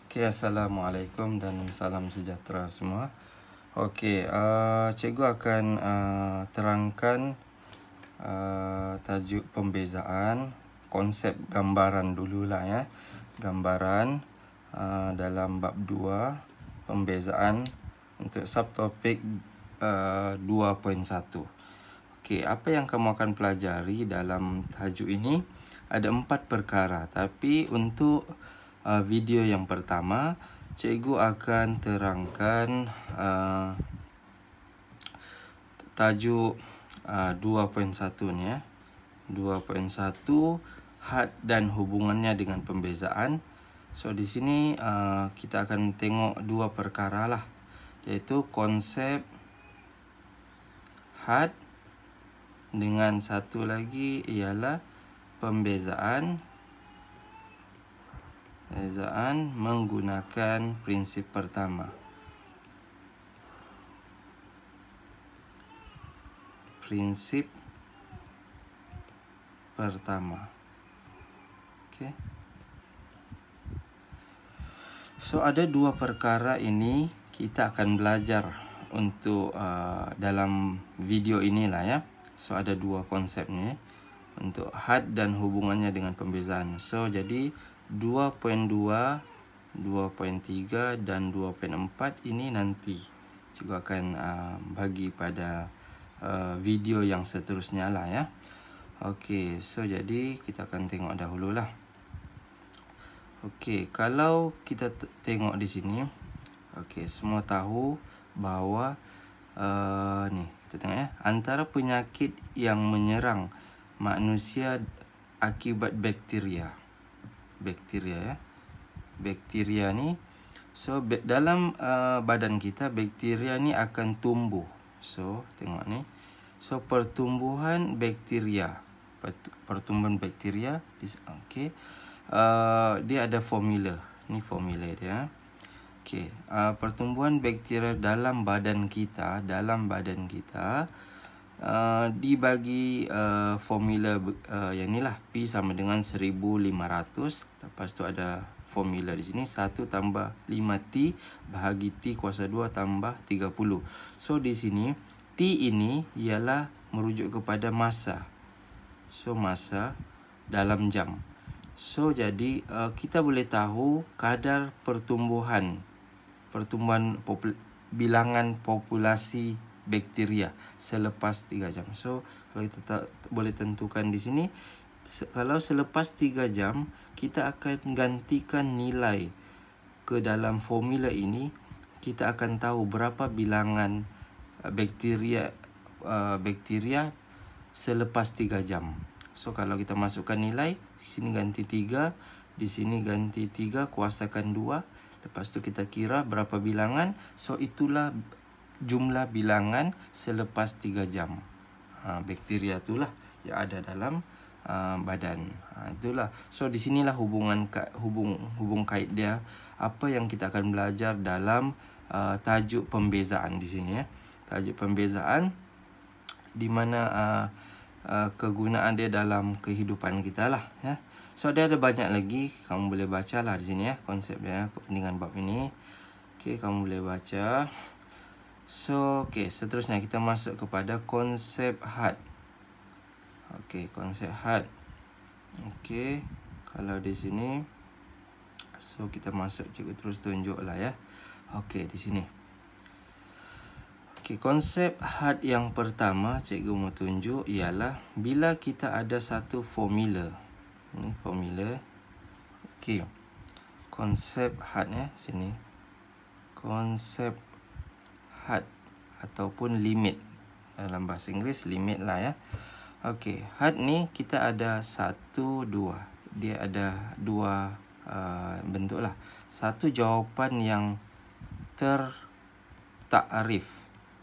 Okey, Assalamualaikum dan salam sejahtera semua. Okey, cikgu akan terangkan tajuk pembezaan, konsep gambaran dululah ya. Gambaran dalam bab 2, pembezaan untuk subtopik 2.1. Okey, apa yang kamu akan pelajari dalam tajuk ini? Ada 4 perkara, tapi untuk video yang pertama, cikgu akan terangkan tajuk 2.1 ni ya. 2.1 had dan hubungannya dengan pembezaan. So di sini kita akan tengok dua perkara lah, iaitu konsep had dengan satu lagi ialah pembezaan menggunakan prinsip pertama. Prinsip pertama. Okey. So ada dua perkara ini kita akan belajar untuk dalam video inilah ya. So ada dua konsep ni untuk had dan hubungannya dengan pembezaan. So jadi 2.2, 2.3 dan 2.4 ini nanti juga akan bagi pada video yang seterusnya lah ya. Okey, so jadi kita akan tengok dahululah. Okey, kalau kita tengok di sini, okey, semua tahu bahawa ni kita tengok ya, antara penyakit yang menyerang manusia akibat bakteria ya. Bakteria ni, so dalam badan kita bakteria ni akan tumbuh. So tengok ni, so pertumbuhan bakteria, okey, dia ada formula. Ni formula dia. Okey, pertumbuhan bakteria dalam badan kita dibagi formula yang ni lah, P sama dengan 1500. Lepas tu ada formula di sini 1 tambah 5T bahagi T kuasa 2 tambah 30. So di sini T ini ialah merujuk kepada masa. So masa dalam jam. So jadi kita boleh tahu kadar bilangan populasi bakteria selepas 3 jam. So kalau kita boleh tentukan di sini, kalau selepas 3 jam kita akan gantikan nilai ke dalam formula ini, kita akan tahu berapa bilangan bakteria selepas 3 jam. So kalau kita masukkan nilai, di sini ganti 3, di sini ganti 3 kuasakan 2, lepas tu kita kira berapa bilangan. So itulah jumlah bilangan selepas 3 jam. Bakteria itulah yang ada dalam badan. Itulah. So di sinilah hubung kait dia, apa yang kita akan belajar dalam tajuk pembezaan di sini ya. Tajuk pembezaan di mana kegunaan dia dalam kehidupan kita lah ya. So dia ada banyak lagi, kamu boleh bacalah di sini ya, konsep dia, kepentingan bab ini. Okey, kamu boleh baca. So, okey, seterusnya kita masuk kepada konsep had. Okey, konsep had. Okey, kalau di sini, so kita masuk, cikgu terus tunjuklah ya. Okey, di sini. Okey, konsep had yang pertama cikgu mau tunjuk ialah bila kita ada satu formula. Ini formula. Okey. Konsep had ya, sini. Konsep had ataupun limit, dalam bahasa Inggeris limit lah ya. Okey, had ni kita ada 1, 2. Dia ada dua bentuk lah. Satu, jawapan yang tertakrif.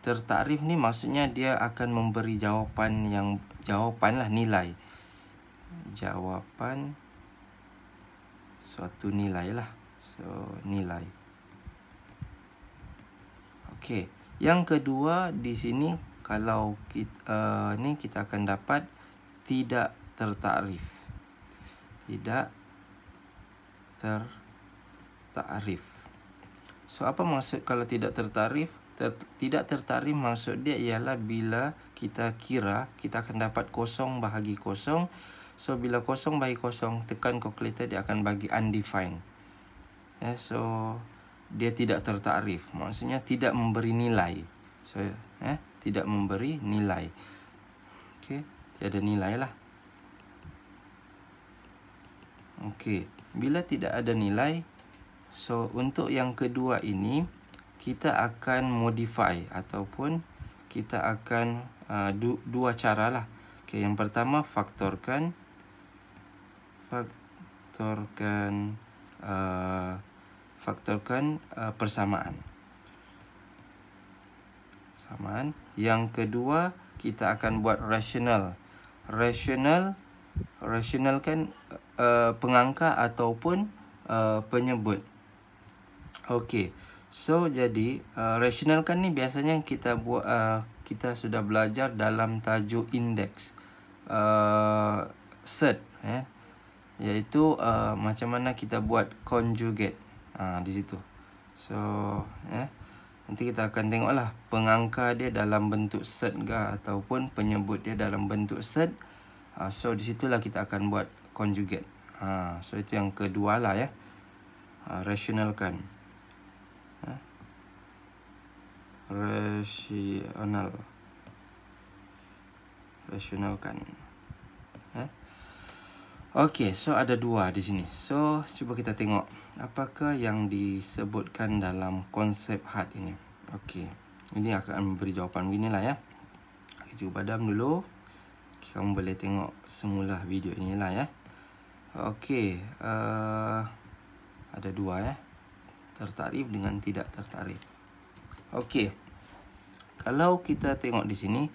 Tertakrif ni maksudnya dia akan memberi jawapan lah, nilai. Jawapan suatu nilai lah. So nilai. Okey, yang kedua di sini kalau kita akan dapat tidak tertakrif. Tidak tertakrif. tertarif. So apa maksud kalau tidak tertarif? Tidak tertarif maksud dia ialah bila kita kira, kita akan dapat kosong bahagi kosong. So bila kosong bahagi kosong, tekan kalkulator, dia akan bagi undefined. So dia tidak tertarif, maksudnya tidak memberi nilai. So tidak memberi nilai. Okey, tiada nilai lah. Okey, bila tidak ada nilai, so untuk yang kedua ini kita akan modify ataupun kita akan dua cara lah. Okey, yang pertama faktorkan persamaan. Yang kedua kita akan buat rational. Rational kan pengangka ataupun penyebut. Okey. So jadi rational kan ni biasanya kita buat kita sudah belajar dalam tajuk indeks set iaitu macam mana kita buat conjugate di situ. So nanti kita akan tengoklah pengangka dia dalam bentuk set ke ataupun penyebut dia dalam bentuk set. So di situlah kita akan buat conjugate. So itu yang kedua lah ya. Rationalkan. Rationalkan. Okey, so ada dua di sini. So cuba kita tengok apakah yang disebutkan dalam konsep had ini. Okey, ini akan memberi jawapan beginilah ya. Cuba padam dulu. Kamu boleh tengok semula video inilah ya. Okey, ada dua ya. Tertarif dengan tidak tertarif. Okey. Kalau kita tengok di sini,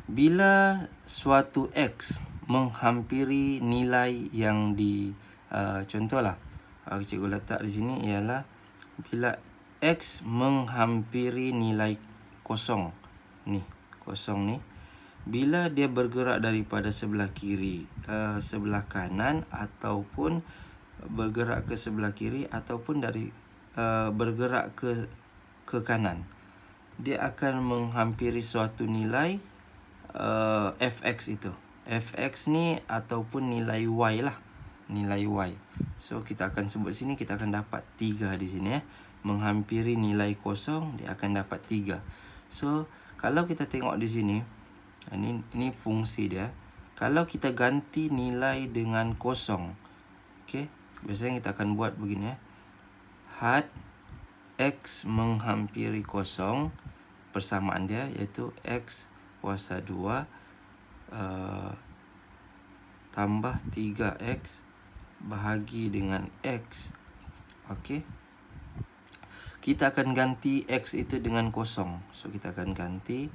bila suatu X menghampiri nilai yang contohlah cikgu letak di sini ialah bila X menghampiri nilai kosong ni, bila dia bergerak daripada sebelah kiri sebelah kanan ataupun bergerak ke sebelah kiri ataupun bergerak ke kanan, dia akan menghampiri suatu nilai fx itu. Fx ni ataupun nilai y lah, nilai y. So kita akan sebut sini, kita akan dapat 3 di sini ya. Menghampiri nilai kosong, dia akan dapat 3. So kalau kita tengok di sini, ini fungsi dia. Kalau kita ganti nilai dengan kosong, okey, biasanya kita akan buat begini ya. Had X menghampiri kosong, persamaan dia iaitu X kuasa 2 tambah 3X bahagi dengan X. Okey. Kita akan ganti X itu dengan kosong. So kita akan ganti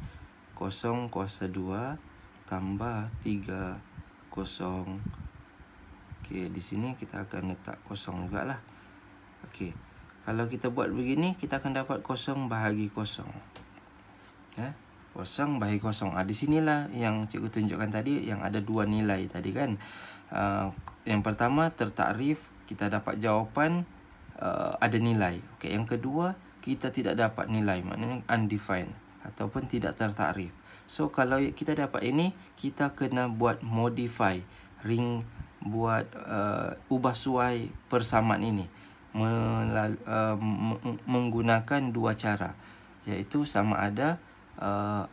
kosong kuasa 2 tambah 3 kosong. Okey, di sini kita akan letak kosong jugalah. Okey. Kalau kita buat begini, kita akan dapat kosong bahagi kosong. Kosong bahagi kosong. Di sinilah yang cikgu tunjukkan tadi, yang ada dua nilai tadi kan. Yang pertama tertakrif, kita dapat jawapan ada nilai. Okey, yang kedua kita tidak dapat nilai, maknanya undefined ataupun tidak tertakrif. So kalau kita dapat ini, kita kena buat modify buat ubah suai persamaan ini menggunakan dua cara, iaitu sama ada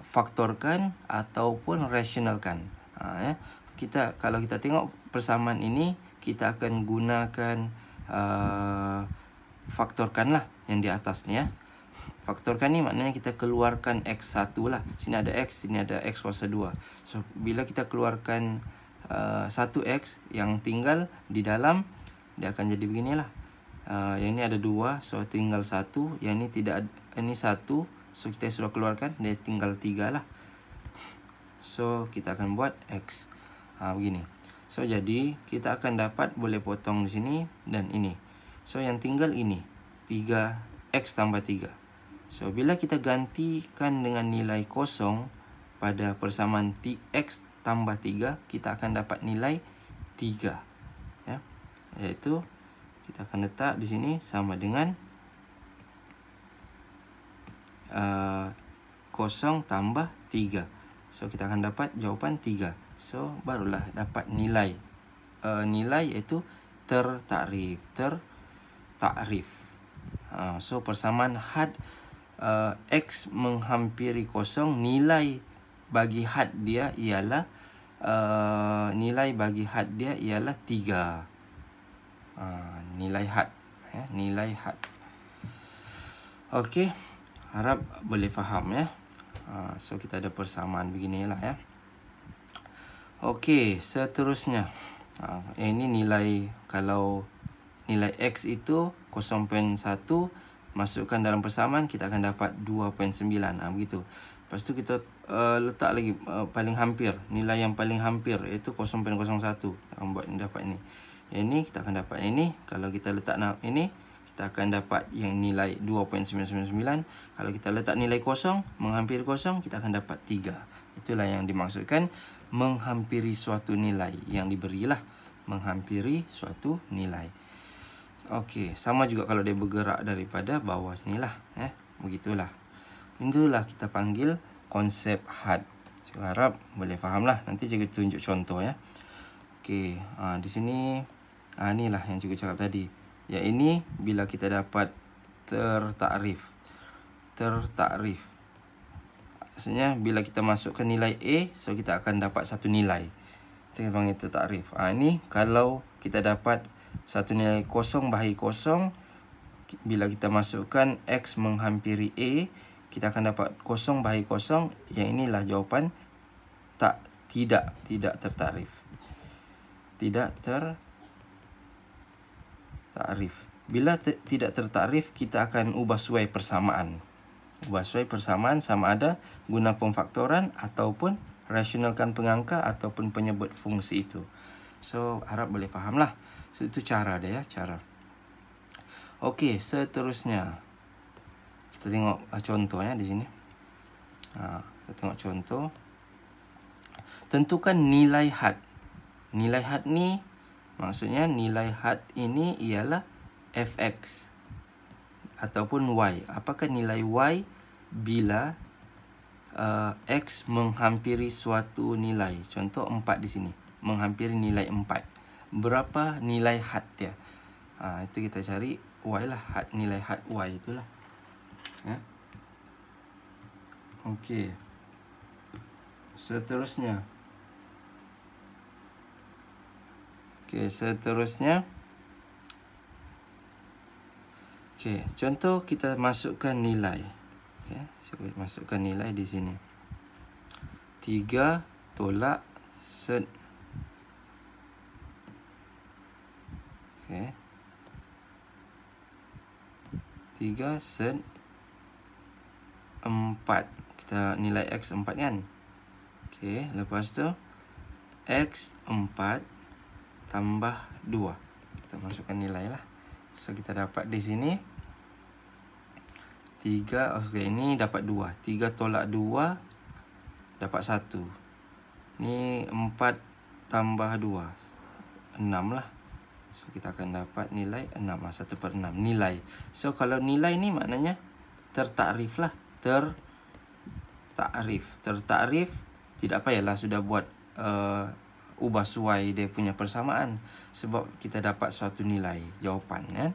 faktorkan ataupun rationalkan. Kalau kita tengok persamaan ini, kita akan gunakan faktorkan lah yang di atas ni ya. Faktorkan ni maknanya kita keluarkan X1 lah. Sini ada X, sini ada X kuasa 2. So bila kita keluarkan 1X, yang tinggal di dalam dia akan jadi beginilah. Yang ini ada 2, so tinggal 1. Yang ini tidak, ini 1. So kita sudah keluarkan, dia tinggal 3 lah. So kita akan buat X begini. So jadi kita akan dapat, boleh potong di sini dan ini. So yang tinggal ini 3X tambah 3. So bila kita gantikan dengan nilai kosong pada persamaan X tambah 3, kita akan dapat nilai 3 ya, iaitu kita akan letak di sini sama dengan 0 tambah 3. So kita akan dapat jawapan 3. So barulah dapat nilai. Nilai iaitu tertakrif. So persamaan had X menghampiri kosong, nilai bagi had dia ialah 3. Nilai had. Nilai had. Okey, harap boleh faham ya. So kita ada persamaan beginilah ya. Okey, seterusnya. Ini nilai, kalau nilai X itu 0.1, masukkan dalam persamaan, kita akan dapat 2.9. Begitu. Lepas tu kita letak lagi paling hampir. Nilai yang paling hampir iaitu 0.01. Kita akan buat dapat ini. Ini kita akan dapat ini. Kalau kita letak ini, kita akan dapat yang nilai 2.999. Kalau kita letak nilai kosong, menghampiri kosong, kita akan dapat 3. Itulah yang dimaksudkan menghampiri suatu nilai. Yang diberilah menghampiri suatu nilai. Okey, sama juga kalau dia bergerak daripada bawah sinilah. Begitulah. Itulah kita panggil konsep had. Saya harap boleh fahamlah. Nanti cikgu tunjuk contoh ya. Okey, di sini inilah yang cikgu cakap tadi. Yang ini bila kita dapat tertakrif. Maksudnya bila kita masukkan nilai A, so kita akan dapat satu nilai. Kita panggil tertakrif. Ini kalau kita dapat satu nilai kosong bahagi kosong, bila kita masukkan X menghampiri A, kita akan dapat kosong bahagi kosong. Yang inilah jawapan tidak tertakrif. Tidak tertakrif. Bila tidak tertakrif, kita akan ubah suai persamaan. Ubah suai persamaan sama ada guna pemfaktoran ataupun rasionalkan pengangka ataupun penyebut fungsi itu. So harap boleh fahamlah. So, itu cara dia ya, cara. Okey, seterusnya kita tengok contohnya di sini. Kita tengok contoh. Tentukan nilai had. Nilai had ni maksudnya nilai had ini ialah fx ataupun y. Apakah nilai y bila x menghampiri suatu nilai? Contoh 4 di sini, menghampiri nilai 4. Berapa nilai had dia? Itu kita cari y lah, had, nilai had y itulah. Okey. Seterusnya. Contoh kita masukkan nilai. Masukkan nilai di sini. 3 tolak 3 set 4. Kita nilai X 4 kan. Lepas tu X 4 tambah 2. Kita masukkan nilai lah. So kita dapat di sini 3. Ini dapat 2. 3 tolak 2 dapat 1. Ni 4 tambah 2 6 lah. So kita akan dapat nilai 6. 1/6 nilai. So kalau nilai ni maknanya tertakrif lah. Tertakrif tidak payahlah sudah buat ubah suai dia punya persamaan, sebab kita dapat suatu nilai jawapan kan.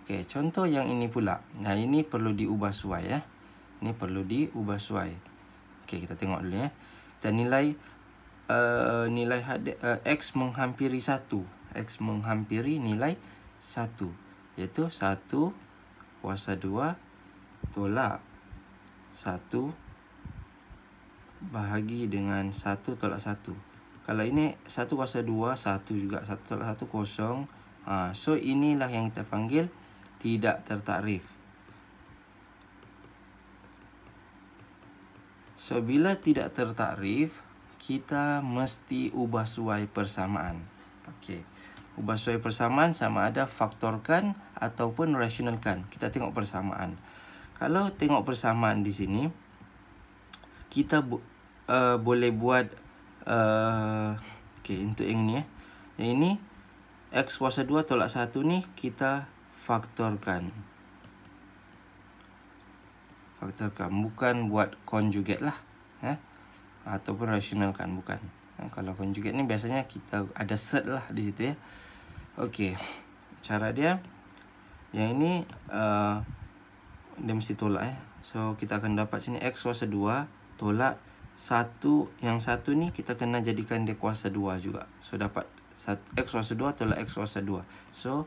Okey, contoh yang ini pula. Nah, ini perlu diubah suai ya. Ini perlu diubah suai. Okey, kita tengok dulu ya. Kita nilai X menghampiri 1. X menghampiri nilai 1. Iaitu 1 kuasa 2 tolak 1 bahagi dengan 1 tolak 1. Kalau ini 1 kuasa 2, 1 juga. 1 tolak 1, kosong. So, inilah yang kita panggil tidak tertakrif. So, bila tidak tertakrif, kita mesti ubah suai persamaan. Okey. Ubah suai persamaan sama ada faktorkan ataupun rasionalkan. Kita tengok persamaan. Kalau tengok persamaan di sini, kita boleh buat okey, untuk yang ini ya. Yang ini X kuasa 2 tolak 1 ni kita faktorkan. Bukan buat conjugate lah. Ataupun rasionalkan, bukan. Kalau conjugate ni biasanya kita ada set lah di situ ya. Okey. Cara dia yang ini dia mesti tolak ya. So kita akan dapat sini X kuasa 2 tolak 1. Yang satu ni kita kena jadikan dia kuasa 2 juga. So dapat X kuasa 2 tolak X kuasa 2. So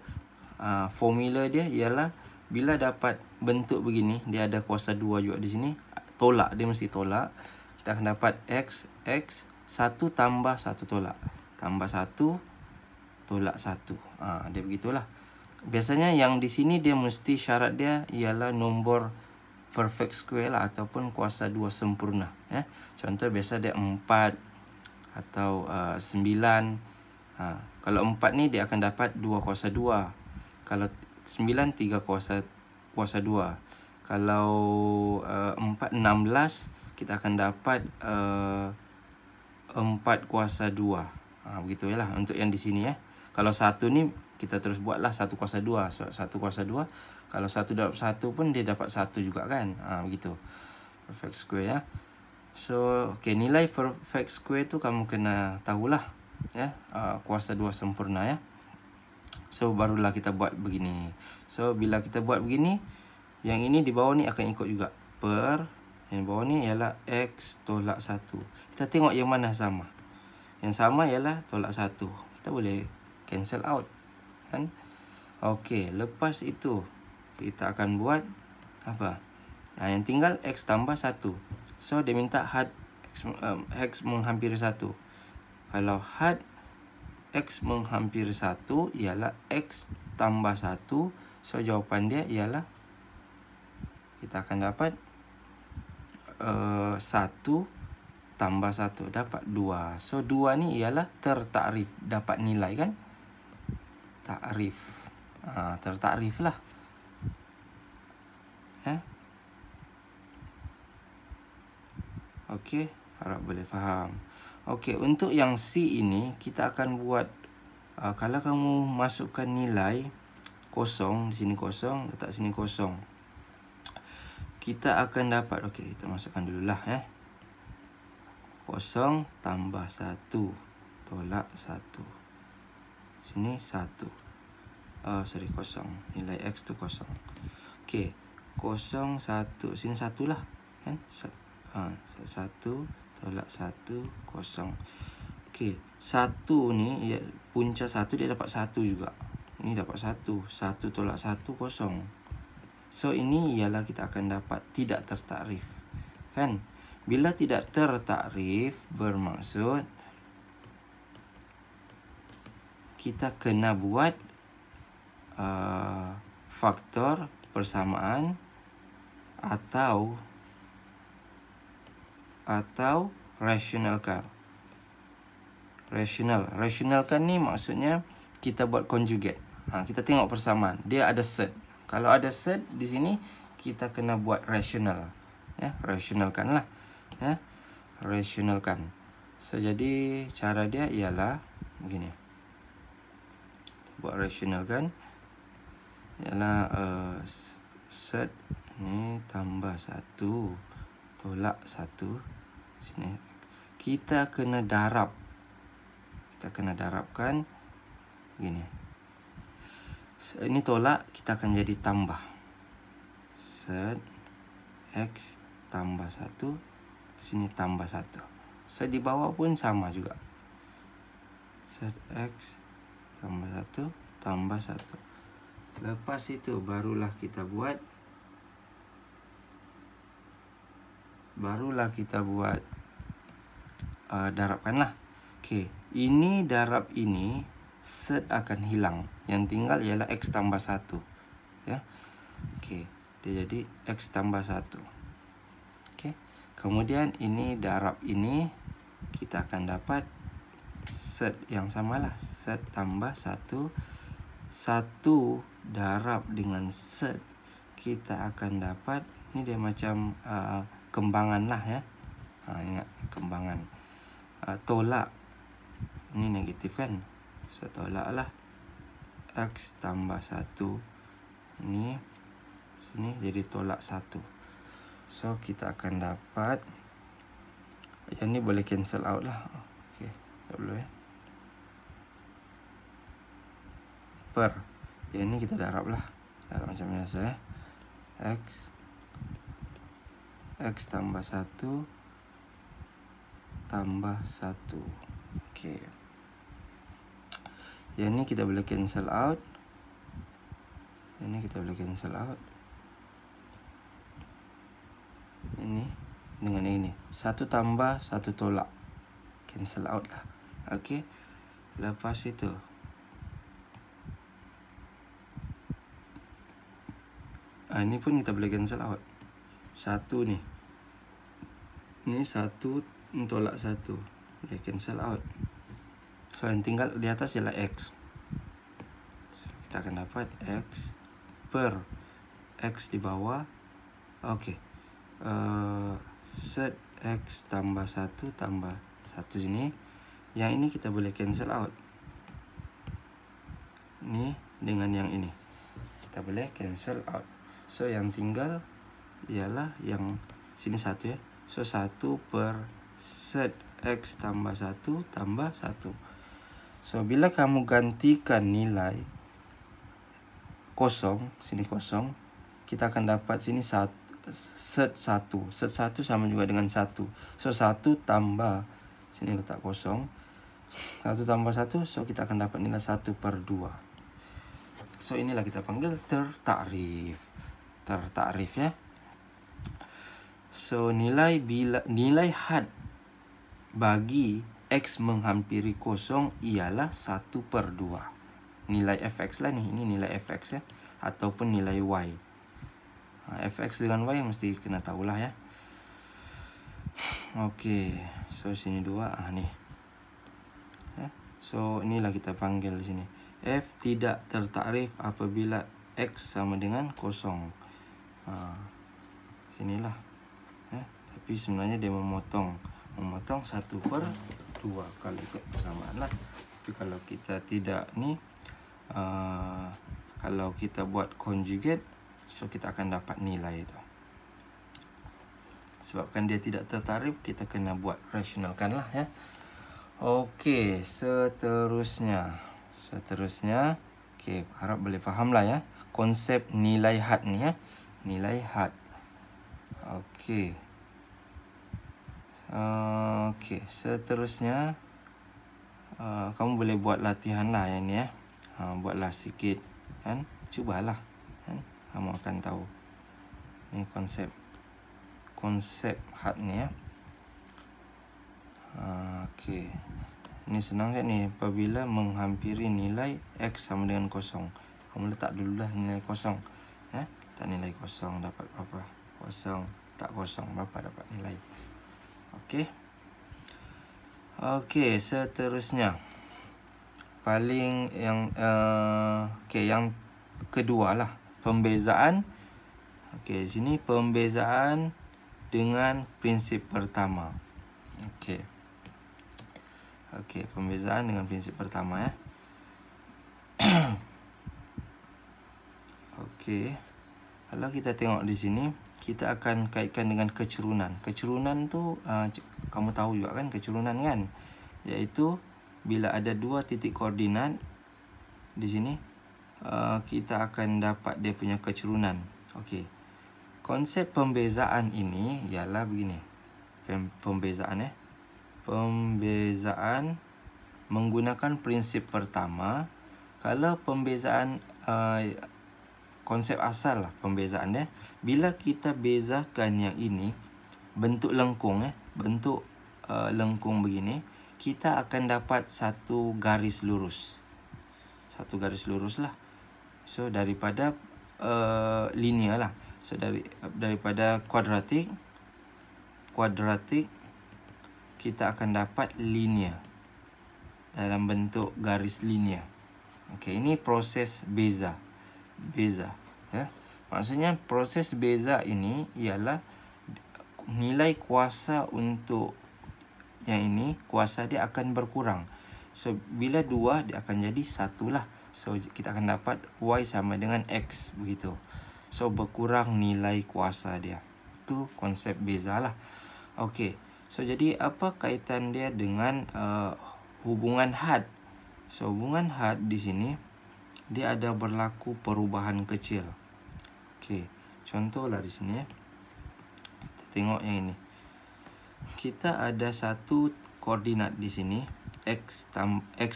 formula dia ialah bila dapat bentuk begini, dia ada kuasa 2 juga di sini, tolak, dia mesti tolak. Kita akan dapat X 1 tambah 1 tolak. Tambah 1 tolak 1. Dia begitulah. Biasanya yang di sini dia mesti syarat dia ialah nombor perfect square lah, ataupun kuasa 2 sempurna. Contoh biasa dia 4 atau 9. Kalau 4 ni dia akan dapat 2 kuasa 2. Kalau 9 3 kuasa 2. Kalau 4 16 kita akan dapat 4 kuasa 2. Begitu lah untuk yang di sini ya. Kalau 1 ni kita terus buatlah 1 kuasa 2. So, 1 kuasa 2. Kalau 1 dapat 1 pun dia dapat 1 juga kan. Begitu. Perfect square ya. So, okay, nilai perfect square tu kamu kena tahulah ya. Kuasa 2 sempurna ya. So barulah kita buat begini. So bila kita buat begini, yang ini di bawah ni akan ikut juga. Yang bawah ni ialah X tolak 1. Kita tengok yang mana sama. Yang sama ialah tolak 1. Kita boleh cancel out kan. Okey, lepas itu kita akan buat apa? Yang tinggal X tambah 1. So dia minta had X menghampiri 1. Kalau had X menghampiri 1 ialah X tambah 1. So jawapan dia ialah kita akan dapat 1 tambah 1 dapat 2. So 2 ni ialah tertakrif, dapat nilai kan. Takrif. Tertakrif lah. Okey, harap boleh faham. Okey, untuk yang C ini kita akan buat kalau kamu masukkan nilai kosong, di sini kosong, letak sini kosong. Kita akan dapat, okey, kita masukkan dululah kosong tambah 1 tolak 1. Sini 1. Kosong. Nilai X tu kosong. Okey, kosong 1. Sini 1 lah kan. 1 tolak 1 kosong. Okey, 1 ni punca 1 dia dapat 1 juga. Ini dapat 1. 1 tolak 1 kosong. So ini ialah kita akan dapat tidak tertakrif. Kan? Bila tidak tertakrif bermaksud kita kena buat faktor persamaan atau rasionalkan. Rasionalkan ni maksudnya kita buat conjugate. Kita tengok persamaan. Dia ada set. Kalau ada set di sini kita kena buat rasional. Ya, rasionalkan lah. Ya, rasionalkan. So jadi cara dia ialah begini. Buat rasionalkan ialah set ni tambah 1 tolak 1. Sini kita kena darab. Kita kena darabkan gini. Ini tolak, kita akan jadi tambah. Set X tambah 1. Sini tambah 1. So di bawah pun sama juga. Set X tambah 1 tambah 1. Lepas itu barulah kita buat darabkanlah. Okey, ini darab ini set akan hilang. Yang tinggal ialah X tambah 1. Ya. Okey, dia jadi X tambah 1. Okey. Kemudian ini darab ini kita akan dapat set yang samalah. Set tambah 1. 1 darab dengan set kita akan dapat, ini dia macam kembangan lah ya. Ingat kembangan. Tolak. Ini negatif kan. So tolak lah. X tambah 1. Ini sini jadi tolak 1. So kita akan dapat, yang ini boleh cancel out lah. Okey, tak boleh. Per, yang ini kita darab lah. Darab macam biasa X tambah 1 tambah 1. Okey. Yang ni kita boleh cancel out. Yang ni kita boleh cancel out. Ini dengan yang ini. 1 tambah 1 tolak. Cancel out lah. Okey. Lepas itu, ini pun kita boleh cancel out. 1 ni. Ni 1 tolak 1. Boleh cancel out. So yang tinggal di atas ialah X. So, kita akan dapat X per X di bawah. Okey. Set X tambah 1 tambah 1 sini. Yang ini kita boleh cancel out. Ni dengan yang ini kita boleh cancel out. So yang tinggal ialah yang sini 1 ya. So 1 per set X tambah 1 tambah 1. So bila kamu gantikan nilai kosong, sini kosong, kita akan dapat sini set 1. Set 1 sama juga dengan 1. So 1 tambah, sini letak kosong, 1 tambah 1, so kita akan dapat nilai 1 per 2. So inilah kita panggil tertakrif. Tertakrif ya. So nilai had bagi X menghampiri kosong ialah 1 per 2. Nilai fx lah ni. Ini nilai fx ya. Ataupun nilai y. Fx dengan y mesti kena tahulah ya. Okey. So sini 2. Ni. So inilah kita panggil di sini. F tidak tertakrif apabila X sama dengan kosong. Sinilah. Tapi sebenarnya dia memotong 1 per 2 kalau ikut persamaan lah. Tapi kalau kita tidak ni, kalau kita buat conjugate, so kita akan dapat nilai itu. Sebabkan dia tidak tertakrif, kita kena buat rasionalkan lah ya. Okey, seterusnya. Okey, harap boleh faham lah ya konsep nilai had ni ya. Nilai had. Okey. Okey, seterusnya kamu boleh buat latihan lah yang ni ya. Buatlah sikit kan. Cubalah kan. Kamu akan tahu. Ni konsep had ni ya. Okey. Ini senang kan ni, apabila menghampiri nilai X sama dengan kosong. Kamu letak dululah nilai kosong. Tak nilai kosong dapat berapa? Kosong tak kosong berapa dapat nilai. Okey, seterusnya paling yang yang kedua lah, pembezaan. Okey, sini pembezaan dengan prinsip pertama. Okey, pembezaan dengan prinsip pertama ya. Okey. Kalau kita tengok di sini, kita akan kaitkan dengan kecerunan. Kecerunan tu kamu tahu juga kan kecerunan kan? Iaitu bila ada 2 titik koordinat di sini, kita akan dapat dia punya kecerunan. Okey. Konsep pembezaan ini ialah begini. Pembezaan ya. Pembezaan menggunakan prinsip pertama. Kalau pembezaan konsep asal lah pembezaan dia. Bila kita bezakan yang ini bentuk lengkung bentuk lengkung begini, kita akan dapat satu garis lurus. Satu garis lurus lah. So daripada linear lah. So daripada kuadratik kita akan dapat linear dalam bentuk garis linear. Okey, ini proses beza ya. Maksudnya proses beza ini ialah nilai kuasa untuk yang ini, kuasa dia akan berkurang. So bila 2 dia akan jadi 1 lah. So kita akan dapat Y sama dengan X begitu. So berkurang nilai kuasa dia. Itu konsep beza lah. Okey. So jadi apa kaitan dia dengan hubungan had? So hubungan had di sini dia ada berlaku perubahan kecil. Okey. Contohlah di sini ya. Kita tengok yang ini. Kita ada satu koordinat di sini x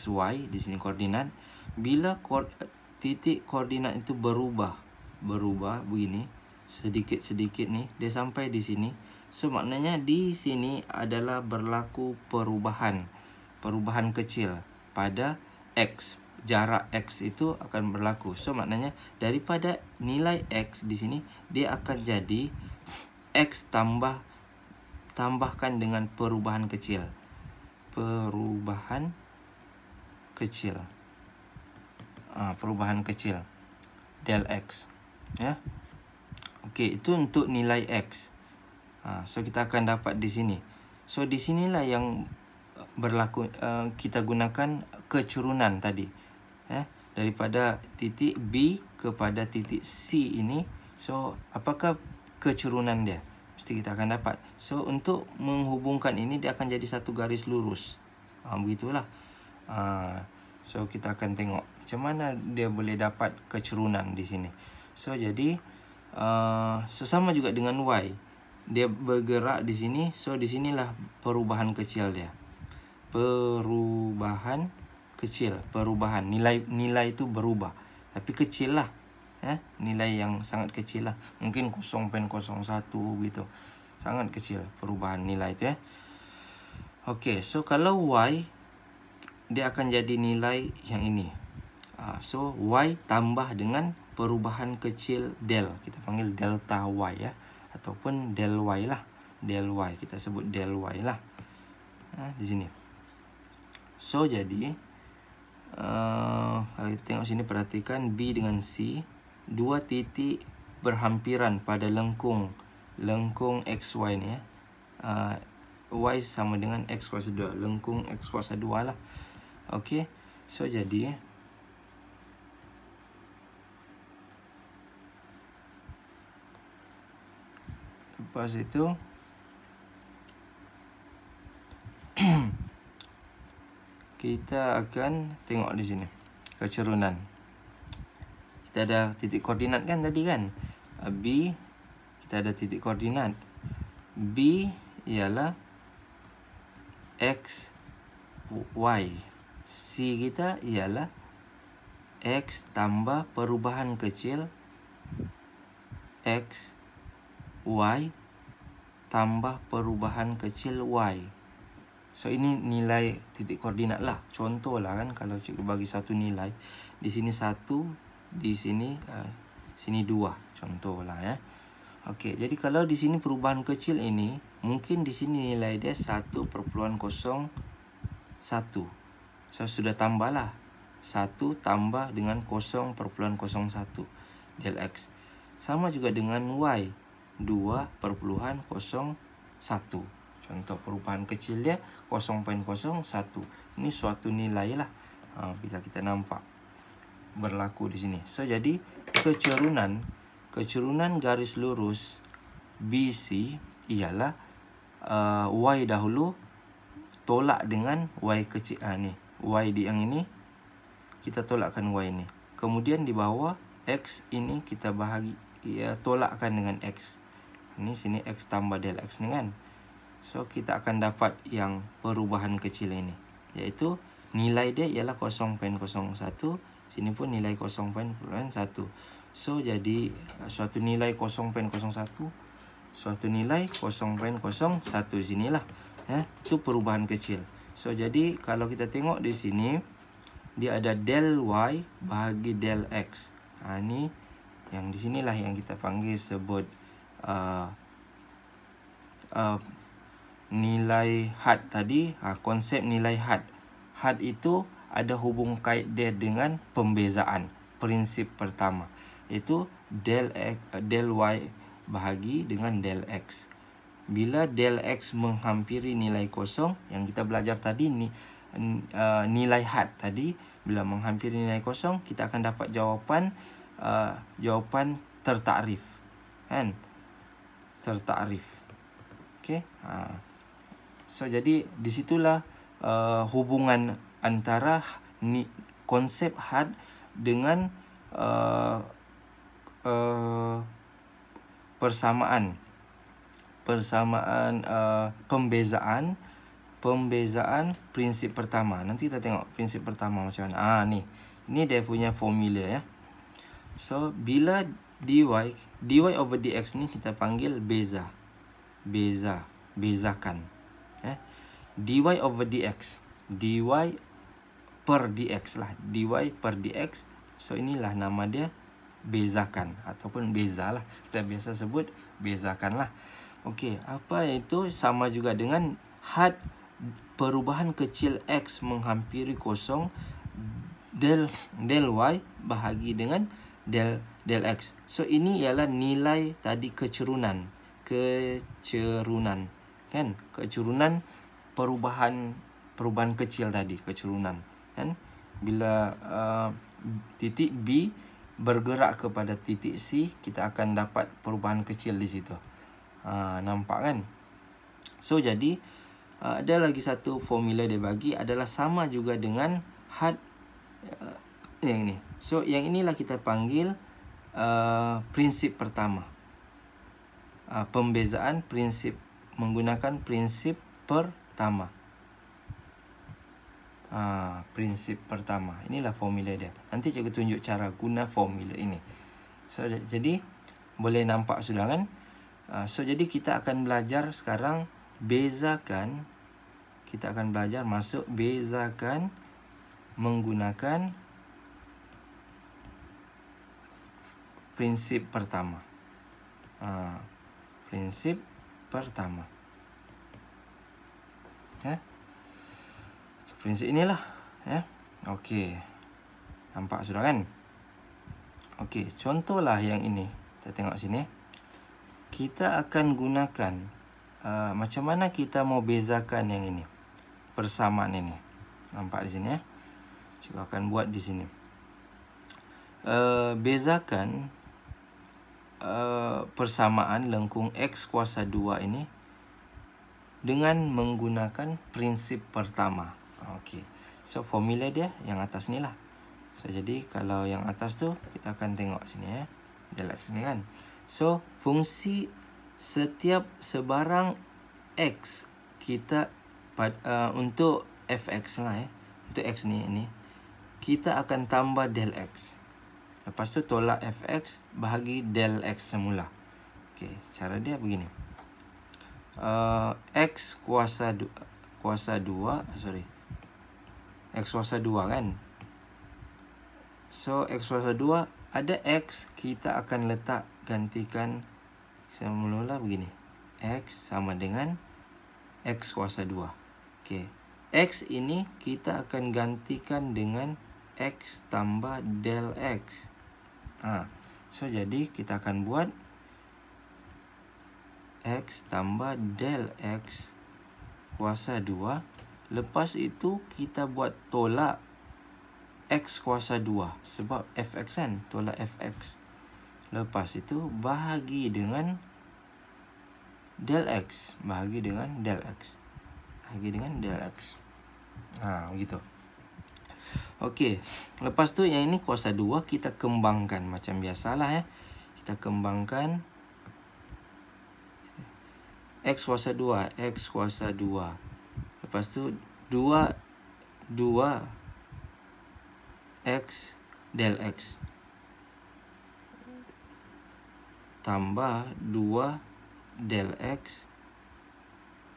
y di sini koordinat. Bila titik koordinat itu berubah begini sedikit-sedikit nih, dia sampai di sini. So maknanya di sini adalah berlaku perubahan kecil pada x. Jarak x itu akan berlaku. So maknanya daripada nilai x di sini dia akan jadi x tambahkan dengan perubahan kecil. Perubahan kecil del x ya. Okey, itu untuk nilai x. So kita akan dapat di sini. So di sinilah yang berlaku kita gunakan kecurunan tadi ya, daripada titik B kepada titik C ini. So apakah kecurunan dia? Mesti kita akan dapat. So untuk menghubungkan ini dia akan jadi satu garis lurus. Begitulah. So kita akan tengok macam mana dia boleh dapat kecurunan di sini. So jadi sama juga dengan Y. Dia bergerak di sini. So di sinilah perubahan kecil dia. Perubahan nilai itu berubah. Tapi kecil lah. Nilai yang sangat kecil lah. Mungkin 0.01 gitu. Sangat kecil perubahan nilai itu ya. Okey, so kalau Y dia akan jadi nilai yang ini. So Y tambah dengan perubahan kecil del. Kita panggil delta Y ya. Ataupun del Y lah. Del Y. Kita sebut del Y lah. Di sini. So jadi kalau kita tengok sini, perhatikan B dengan C, dua titik berhampiran pada lengkung XY ni ya. Y sama dengan X kuasa 2. Lengkung X kuasa 2 lah. Okey. So jadi lepas itu kita akan tengok di sini kecurunan. Kita ada titik koordinat kan tadi kan. B, kita ada titik koordinat. B ialah X, Y. C kita ialah X tambah perubahan kecil X, Y tambah perubahan kecil Y. So ini nilai titik koordinat lah. Contoh lah kan, kalau cikgu bagi satu nilai, di sini 1, di sini sini 2. Contoh lah ya. Okey, jadi kalau di sini perubahan kecil ini, mungkin di sini nilai dia 1.01. So sudah tambah lah. 1 tambah dengan 0.01 del X. Sama juga dengan Y, 2.01. Contoh perubahan kecil dia 0.01. Ini suatu nilai lah. Bila kita nampak berlaku di sini. So jadi kecurunan garis lurus BC ialah Y dahulu tolak dengan Y kecil. Ni Y di yang ini kita tolakkan Y ni. Kemudian di bawah X ini kita tolakkan dengan X. Ini sini X tambah del X ni kan. So kita akan dapat yang perubahan kecil ini, iaitu nilai dia ialah 0.01. Sini pun nilai 0.01. So jadi suatu nilai 0.01, suatu nilai 0.01 sinilah ya. Itu perubahan kecil. So jadi kalau kita tengok di sini, dia ada del Y bahagi del X. Ini yang di sinilah yang kita panggil sebut nilai had tadi. Konsep nilai had. Had itu ada hubung kait dia dengan pembezaan. Prinsip pertama iaitu del Y bahagi dengan del X. Bila del X menghampiri nilai kosong, yang kita belajar tadi ni, nilai had tadi, bila menghampiri nilai kosong, kita akan dapat jawapan tertakrif, kan? Tertakrif. Okey. So jadi disitulah hubungan antara konsep had dengan persamaan pembezaan prinsip pertama. Nanti kita tengok prinsip pertama macam mana. Ni dia punya formula ya. So bila dy over dx ni kita panggil bezakan. Dy over dx, dy per dx lah, dy per dx. So inilah nama dia, bezakan ataupun beza lah. Kita biasa sebut bezakan lah. Okey, apa itu? Sama juga dengan had perubahan kecil x menghampiri kosong, del y bahagi dengan del x. So ini ialah nilai tadi kecerunan, kan? Kecerunan perubahan kecil tadi, kecerunan, kan? Bila titik B bergerak kepada titik C, kita akan dapat perubahan kecil di situ. Nampak kan? So jadi ada lagi satu formula dia bagi adalah sama juga dengan had yang ini. So yang inilah kita panggil prinsip pertama. Pembezaan prinsip menggunakan prinsip pertama. Prinsip pertama. Inilah formula dia. Nanti cikgu tunjuk cara guna formula ini. So jadi boleh nampak sudah kan? So jadi kita akan belajar sekarang bezakan. Kita akan belajar masuk bezakan menggunakan prinsip pertama. Prinsip pertama. Prinsip inilah, ya. Okey. Nampak sudah kan? Okey, contohlah yang ini. Kita tengok sini. Kita akan gunakan macam mana kita mau bezakan yang ini, persamaan ini. Nampak di sini ya. Cikgu akan buat di sini. Bezakan persamaan lengkung X kuasa 2 ini dengan menggunakan prinsip pertama. Okey. So formula dia yang atas ni lah. So jadi kalau yang atas tu kita akan tengok sini ya. Del X ni kan. So fungsi setiap sebarang X kita untuk fx lah ya. Untuk X ni kita akan tambah del X. Lepas tu tolak fx bahagi del X semula. Okey, cara dia begini. X kuasa 2 X kuasa 2 kan. So X kuasa 2 ada X, kita akan letak gantikan semula begini. X sama dengan X kuasa 2. Okey. X ini kita akan gantikan dengan X tambah del X. So jadi kita akan buat X tambah del X kuasa 2. Lepas itu kita buat tolak X kuasa 2. Sebab fx kan, tolak fx. Lepas itu bahagi dengan del X. Bahagi dengan del X. Begitu. Okey. Lepas tu yang ini kuasa 2 kita kembangkan macam biasalah ya. Kita kembangkan X kuasa 2. Lepas tu 2 X del X tambah 2 del X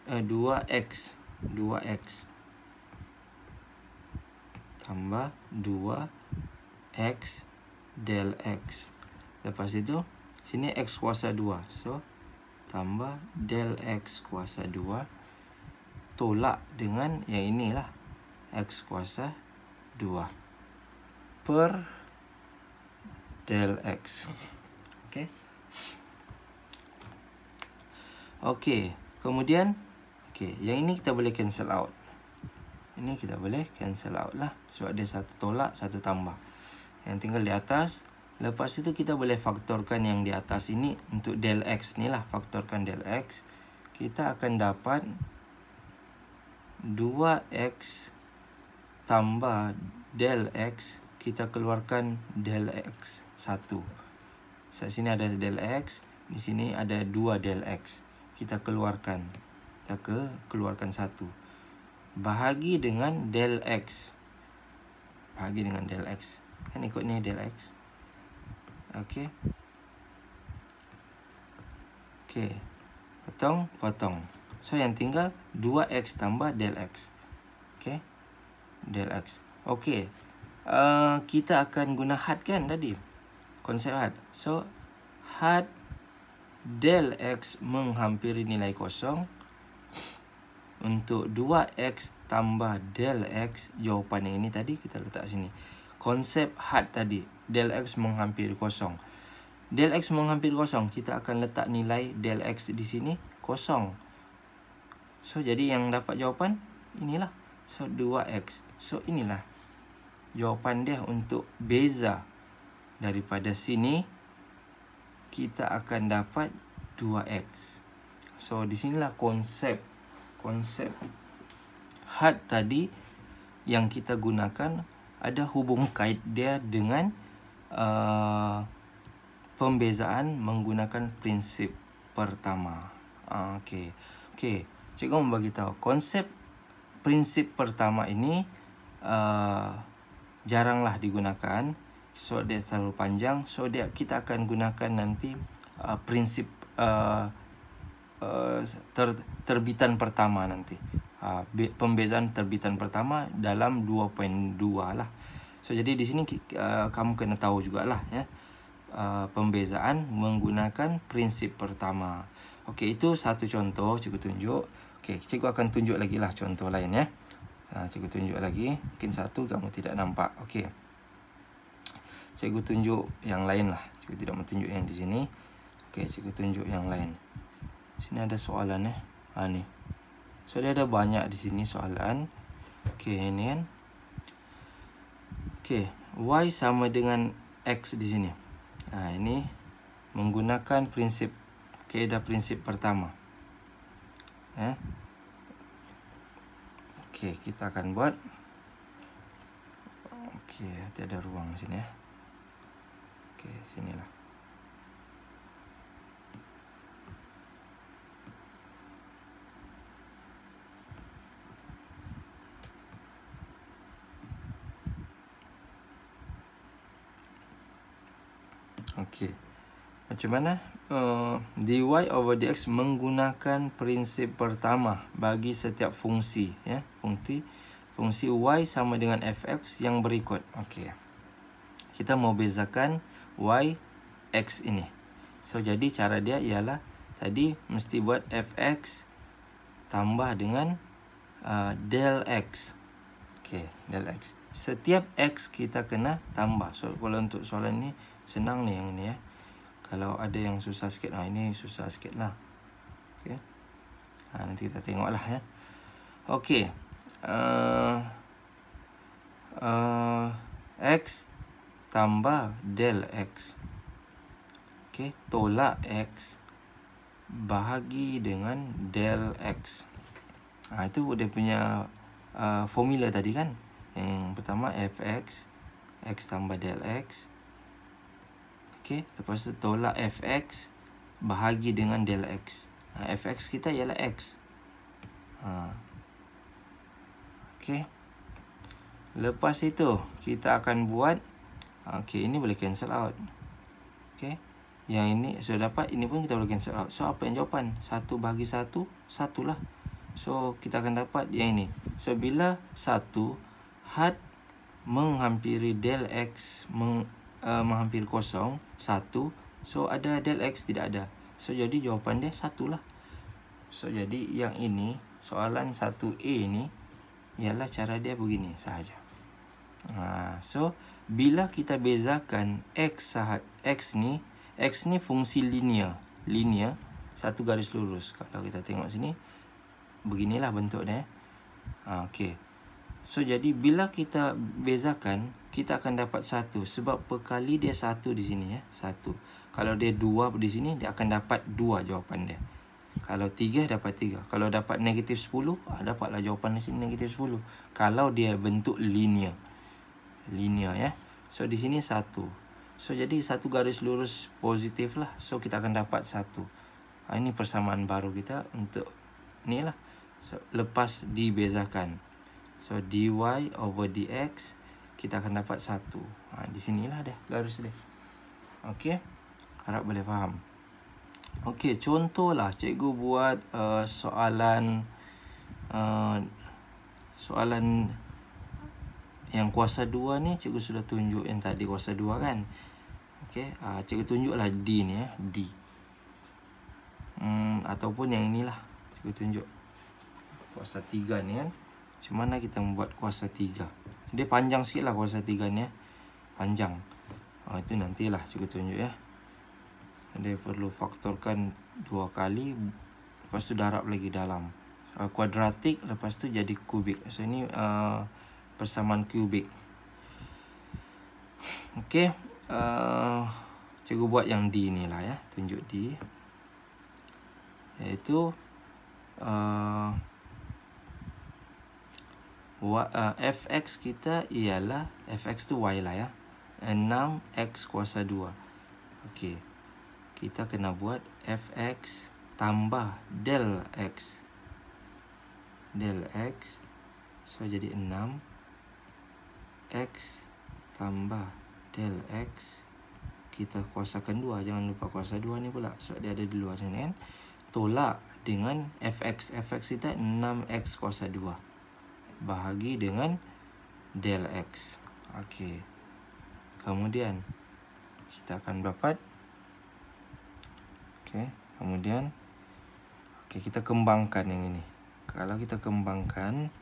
2X tambah 2X del X. Lepas itu sini X kuasa 2. So tambah del X kuasa 2 tolak dengan yang inilah X kuasa 2 per del X. Okey. Okey, kemudian yang ini kita boleh cancel out. Ini kita boleh cancel out lah. Sebab dia satu tolak, satu tambah. Yang tinggal di atas. Lepas itu kita boleh faktorkan yang di atas ini untuk del X ni lah. Faktorkan del X. Kita akan dapat 2X tambah del X. Kita keluarkan del X 1. Di sini ada del X. Di sini ada 2 del X. Kita keluarkan. Kita keluarkan 1. Bahagi dengan del X. Bahagi dengan del X. Kan ikut ni del X. Okey. Okey. Potong. So yang tinggal 2X tambah del X. Okey. Del X. Okey. Kita akan guna had kan tadi. Konsep had. So had del X menghampiri nilai kosong. Untuk 2X tambah del X, jawapan yang ini tadi kita letak sini. Konsep had tadi, del X menghampiri kosong. Del X menghampiri kosong, kita akan letak nilai del X di sini, kosong. So, jadi yang dapat jawapan, inilah. So, 2X. So, inilah jawapan dia untuk beza. Daripada sini, kita akan dapat 2X. So, disinilah konsep had tadi yang kita gunakan ada hubung kait dia dengan pembezaan menggunakan prinsip pertama. Okey. Cikgu mau bagi tahu konsep prinsip pertama ini jaranglah digunakan. So dia terlalu panjang. So kita akan gunakan nanti prinsip terbitan pertama nanti. Pembezaan terbitan pertama dalam 2.2 lah. So jadi di sini kamu kena tahu jugalah ya. Pembezaan menggunakan prinsip pertama. Okey, itu satu contoh cikgu tunjuk. Okey, cikgu akan tunjuk lagi lah contoh lain ya. Cikgu tunjuk lagi. Mungkin satu kamu tidak nampak. Okey. Cikgu tunjuk yang lain lah. Cikgu tidak mau tunjuk yang di sini. Okey, cikgu tunjuk yang lain. Sini ada soalan ya. Ni. So dia ada banyak di sini soalan. Okey, ini kan. Okey, Y sama dengan X di sini. Ini menggunakan kaedah prinsip pertama. Okey, kita akan buat. Okey, ada ruang sini ya. Okey, sinilah. Okey. Macam mana? dy over dx menggunakan prinsip pertama bagi setiap fungsi ya. Fungsi y sama dengan fx yang berikut. Okey. Kita mau bezakan y x ini. So jadi cara dia ialah tadi mesti buat fx tambah dengan del x. Okey, del x. Setiap x kita kena tambah. So kalau untuk soalan ni senang ni yang ini ya. Kalau ada yang susah sikit, ini susah sikit lah. Okay. Nanti kita tengok lah ya. Okey. X tambah del X. Okey. Tolak X bahagi dengan del X. Itu dia punya formula tadi kan. Yang pertama fx. X tambah del X. Okey, lepas tu tolak fx bahagi dengan del x. Fx kita ialah x. Okey. Lepas itu kita akan buat okey, ini boleh cancel out. Okey. Yang ini sudah dapat, ini pun kita boleh cancel out. So apa yang jawapan? 1 bahagi 1, 1 lah. So kita akan dapat yang ini. So bila 1 had menghampiri del x menghampiri kosong 1, so ada del x tidak ada. So jadi jawapan dia 1 lah. So jadi yang ini soalan 1A ni ialah cara dia begini sahaja. So bila kita bezakan x ni fungsi linear satu garis lurus. Kalau kita tengok sini beginilah bentuk dia. Okey. So jadi bila kita bezakan, kita akan dapat 1 sebab per kali dia 1 di sini ya, 1. Kalau dia 2 di sini, dia akan dapat 2 jawapan dia. Kalau 3 dapat 3. Kalau dapat negatif 10, dapatlah jawapan di sini negatif 10. Kalau dia bentuk linear. Linear ya. So di sini 1. So jadi satu garis lurus positif lah. So kita akan dapat 1. Ini persamaan baru kita untuk ni lah. So, lepas dibezakan. So dy over dx kita akan dapat 1. Di sinilah dia garis dia. Okey. Harap boleh faham. Okey, contohlah cikgu buat soalan yang kuasa 2 ni cikgu sudah tunjuk yang tadi kuasa 2 kan. Okey, cikgu tunjuklah D ni ya, D. Ataupun yang inilah cikgu tunjuk kuasa 3 ni kan. Macam mana kita membuat kuasa 3? Dia panjang sikit lah kuasa 3 ni ya. Panjang. Itu nantilah cikgu tunjuk ya. Dia perlu faktorkan 2 kali. Lepas tu darab lagi dalam. Kuadratik. Lepas tu jadi kubik. So ini persamaan kubik. Okey. Cikgu buat yang D ni lah ya. Tunjuk D. Iaitu fx kita ialah, fx tu y lah ya, 6x kuasa 2. Okey, kita kena buat fx tambah del x. Del x, so jadi 6x tambah del x. Kita kuasakan 2, jangan lupa kuasa 2 ni pula, sebab dia ada di luar sini kan. Tolak dengan fx. Fx kita 6x kuasa 2. Bahagi dengan del x. Okey. Kemudian kita akan dapat. Okey, kemudian kita kembangkan yang ini. Kalau kita kembangkan,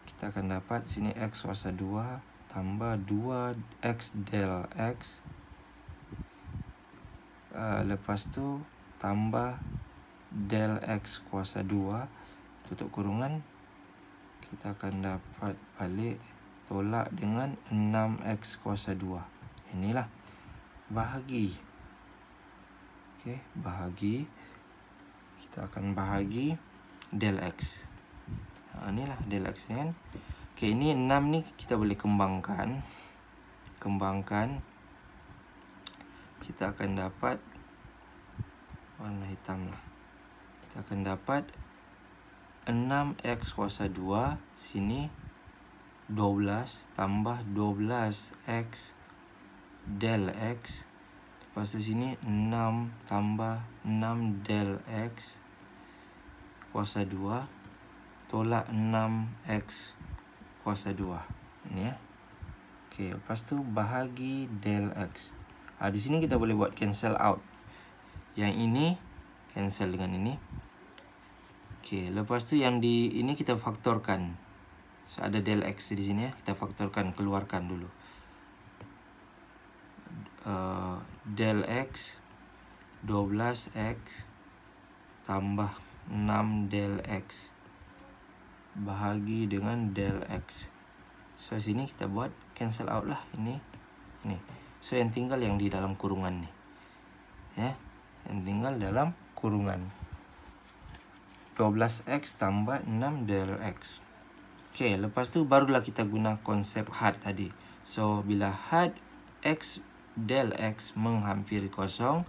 kita akan dapat sini x kuasa 2 tambah 2x del x. Lepas tu tambah del x kuasa 2 tutup kurungan. Kita akan dapat balik tolak dengan 6x kuasa 2. Inilah bahagi. Okey, bahagi. Kita akan bahagi del x. Inilah del x kan. Okey, ini 6 ni kita boleh kembangkan. Kita akan dapat warna hitam lah. Kita akan dapat 6x kuasa 2. Sini 12 tambah 12x del x. Lepas tu sini 6 tambah 6 del x kuasa 2. Tolak 6x kuasa 2. Ini ya. Okey, lepas tu bahagi del x. Di sini kita boleh buat cancel out. Yang ini cancel dengan ini. Okey, lepas tu yang di ini kita faktorkan. So ada del x di sini ya. Kita faktorkan, keluarkan dulu. Del x 12x tambah 6 del x bahagi dengan del x. So sini kita buat cancel out lah ini. Ni. So yang tinggal yang di dalam kurungan ni. Ya. Yang tinggal dalam kurungan. 12x tambah 6 del x. Okey, lepas tu barulah kita guna konsep had tadi. So bila had x del x menghampiri kosong,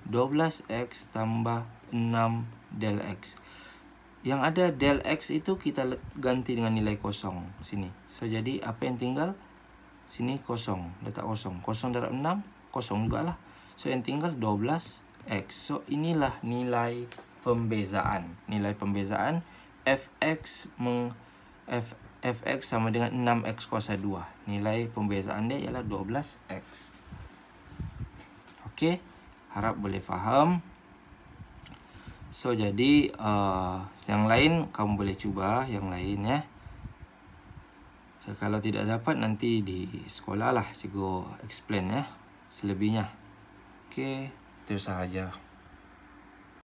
12x tambah 6 del x. Yang ada del x itu kita ganti dengan nilai kosong sini. So jadi apa yang tinggal? Sini kosong, letak kosong. Kosong darab 6, kosong jugalah. So yang tinggal 12x. So inilah nilai pembezaan. Nilai pembezaan fx sama dengan 6x kuasa 2. Nilai pembezaan dia ialah 12x. Okey, harap boleh faham. So jadi yang lain kamu boleh cuba yang lain ya. So, kalau tidak dapat nanti di sekolah lah cikgu explain ya selebihnya. Okey, itu sahaja.